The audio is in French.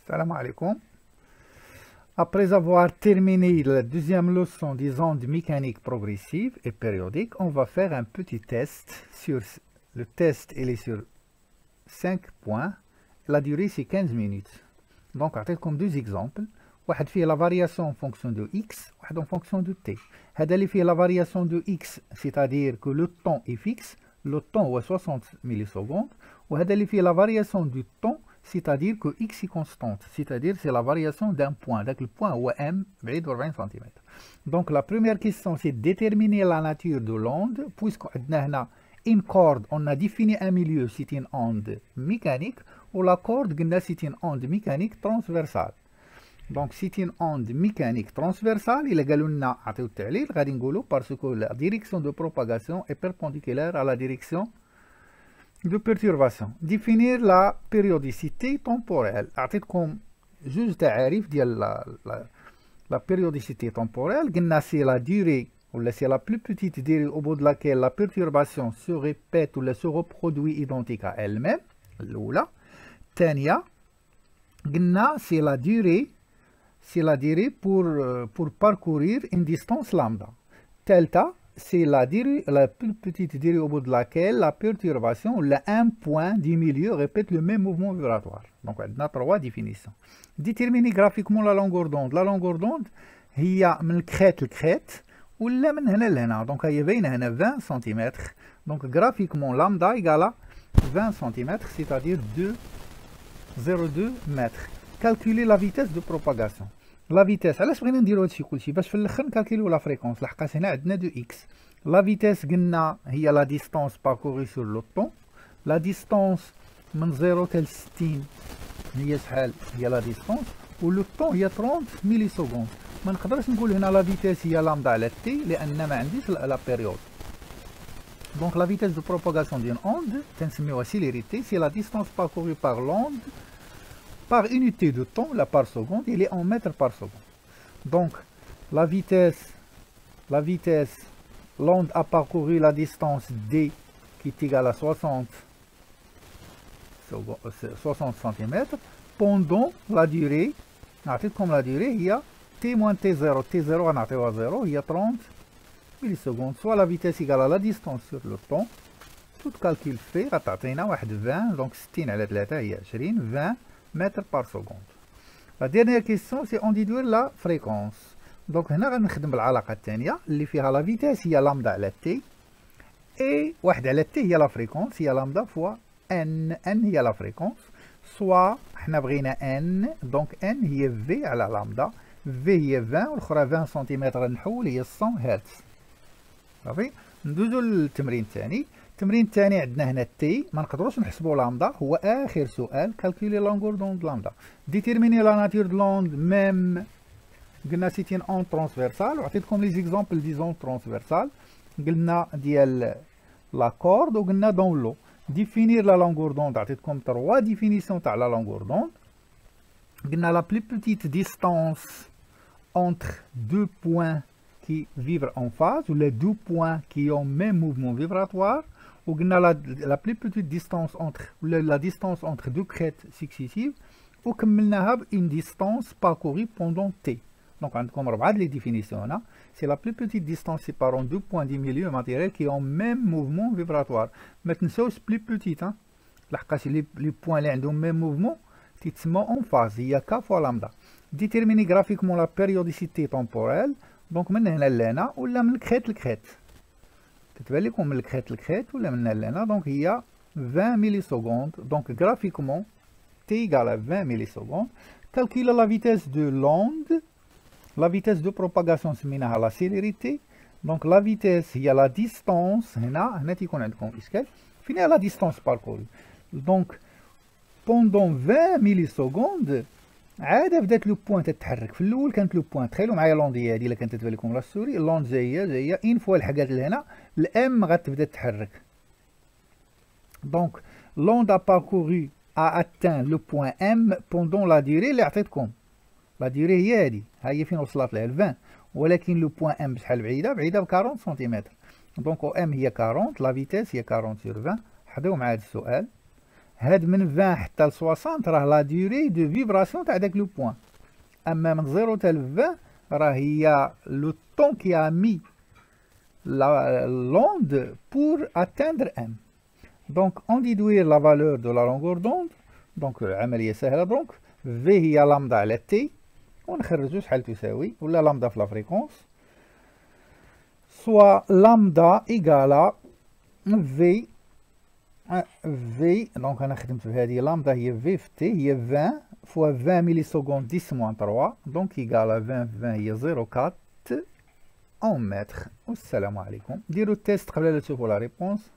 Salam alaikum. Après avoir terminé la deuxième leçon des ondes mécaniques progressives et périodiques, on va faire un petit test. Le test il est sur 5 points. La durée c'est 15 minutes. Donc, on comme deux exemples. واحد فيه la variation en fonction de x, واحد en fonction de t. هذا اللي فيه la variation de x, c'est-à-dire que le temps est fixe, le temps est 60 millisecondes. وهذا اللي فيه la variation du temps, c'est-à-dire que x est constante, c'est-à-dire c'est la variation d'un point. Donc le point est m, بعيد 40 cm. Donc la première question c'est déterminer la nature de l'onde, puisqu'on a une corde, on a défini un milieu, c'est une onde mécanique, ou la corde, c'est une onde mécanique transversale. Donc c'est une onde mécanique transversale, il قالوا لنا عطيو التعليل غادي نقولوا parce que la direction de propagation est perpendiculaire à la direction de perturbation. Définir la périodicité temporelle. أعطيتكم جوج تعاريف ديال la périodicité temporelle. قلنا c'est la durée ou c'est la plus petite durée au bout de laquelle la perturbation se répète ou se reproduit identique à elle-même. الأولى. الثانية قلنا c'est la durée pour parcourir une distance lambda. Delta, c'est la durée, la plus petite durée au bout de laquelle la perturbation, un point du milieu répète le même mouvement vibratoire. Donc, on a trois définitions. Déterminer graphiquement la longueur d'onde. La longueur d'onde, il y a من الكريت لكريت ولا من هنا لهنا. Donc, il y a هنا 20 cm. Donc, graphiquement, lambda égale à 20 cm, c'est-à-dire 2,02 mètres. Calculer la vitesse de propagation. La vitesse, علاش بغينا نديرو هادشي كلشي باش في الاخر نكالكيلو لا فريكونس لحقاش هنا عندنا دو اكس. لا فيتيس قلنا هي لا ديستونس باركوري سور لو طون. لا ديستونس من 0 حتى 60 هي شحال؟ هي لا ديستونس، و لو طون هي 30 ملي سكوند. ما نقدرش نقول هنا لا فيتيس هي لامدا على تي لان ما عنديش لا بيريود. دونك لا فيتيس دو بروباغاسيون ديال اوند تنسميوها سيليريتي، سي لا ديستونس باركوري بار لوند par unité de temps, la par seconde, il est en mètres par seconde. Donc, la vitesse, l'onde a parcouru la distance d qui est égale à 60 cm pendant la durée, comme la durée, il y a t moins t0, t0 on a 0, il y a 30 millisecondes, soit la vitesse égale à la distance sur le temps, tout calcul fait, غتعطينا واحد 20, donc 60 على 3 هي 20, 20 mètres par seconde. La dernière question c'est on déduire la fréquence. Donc هنا غنخدم بالعلاقه الثانيه اللي فيها la vitesse هي lambda على t et واحد على t هي la fréquence هي lambda fois n هي la fréquence soit حنا بغينا n donc n هي v على lambda v هي 20 والاخرى 20 سنتيمتر نحول هي 100 هرتز. صافي ندوزو للتمرين الثاني. التمرين الثاني عندنا هنا تي ما نقدروش نحسبوا لامدا، هو اخر سؤال. كالكولي لونغور دوند لامدا. ديتيرميني لا ناتور دو لوند ميم قلنا سيتين اون ترانسفيرسال، وعطيتكم لي زيكزامبل دي زون ترانسفيرسال قلنا ديال لا كورد وقلنا دون لو. ديفينير لا لونغور دوند عطيتكم 3 ديفينيسيون تاع لا لونغور دوند. قلنا لا بلو بوتيت ديستانس entre deux points qui vibrent en phase ou les deux points qui ont même mouvement vibratoire. Ou la plus petite distance entre la distance entre deux crêtes successives ou une distance parcourue pendant t. Donc on a les définitions là. C'est la plus petite distance séparant deux points du milieu matériel qui ont même mouvement vibratoire. Maintenant c'est plus petite, hein. Les points là ont même mouvement, c'est en phase. Il y a k fois lambda. Déterminer graphiquement la périodicité temporelle. Donc من هنا لهنا ولا من الكريت للكريت. كتبان لكم من الكريت للكريت ولا من هنا لهنا. دونك هي 20 millisecondes. Donc graphiquement t égale à 20 millisecondes. Calculer la vitesse de l'onde. La vitesse de propagation سميناها la célérité. Donc la vitesse هي la distance هنا تيكون عندكم إشكال. فين هي la distance parcourue. Donc pendant 20 millisecondes عاد بدات لو بوين تتحرك. في الاول كانت لو بوين، تخيلوا معايا لوندي هادي الا كانت تبان لكم لا السوري لوند جايه اين فوا لحقات لهنا الام غتبدا تتحرك. دونك لوند ا باركوري ا اتان لو بوين ام بوندون لا ديري اللي عطيتكم. لا ديري هي هادي، ها هي فين وصلت لها 20، ولكن لو بوين ام بشحال بعيده ب 40 سنتيمتر. دونك او ام هي 40، لا فيتيس هي 40 sur 20. حضروا معايا هذا السؤال. هاد من 20 حتى ل 60 راه لا ديوري دو فيبراسيون تاع داك لو بوين. اما من 0 حتى ل 20 راه هي لو طون كي ا مي l'onde pour atteindre M. Donc on déduire la valeur de la longueur d'onde. Donc عملية سهلة. Donc V هي لامدا على T ونخرجو شحال تساوي ولا لامدا في لا فريكونس soit lambda égale V. Donc أنا خدمت في هذه لامدا هي V في T هي 20 fois 20 مليسكوند 10 moins 3 donc égale 20 هي 0,4 en mètres. والسلام عليكم. ديروا التيست قبل لا تشوفوا لا ريبونس.